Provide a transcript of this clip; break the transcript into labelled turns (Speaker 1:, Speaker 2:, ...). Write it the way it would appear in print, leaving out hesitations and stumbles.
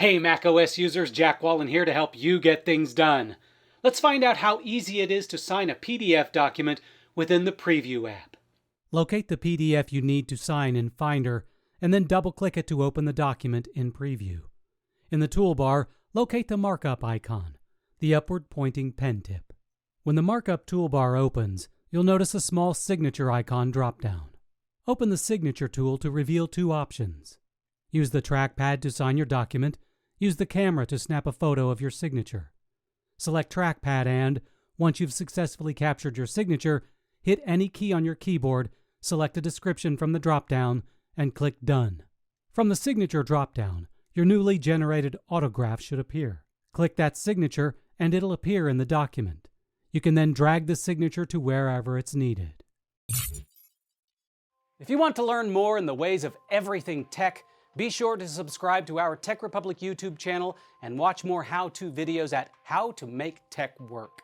Speaker 1: Hey macOS users, Jack Wallen here to help you get things done. Let's find out how easy it is to sign a PDF document within the Preview app.
Speaker 2: Locate the PDF you need to sign in Finder, and then double-click it to open the document in Preview. In the toolbar, locate the markup icon, the upward-pointing pen tip. When the markup toolbar opens, you'll notice a small signature icon drop-down. Open the Signature tool to reveal two options. Use the trackpad to sign your document. Use the camera to snap a photo of your signature. Select Trackpad and, once you've successfully captured your signature, hit any key on your keyboard, select a description from the drop-down, and click Done. From the Signature drop-down, your newly generated autograph should appear. Click that signature and it'll appear in the document. You can then drag the signature to wherever it's needed.
Speaker 1: If you want to learn more in the ways of everything tech, be sure to subscribe to our TechRepublic YouTube channel and watch more how-to videos at How to Make Tech Work.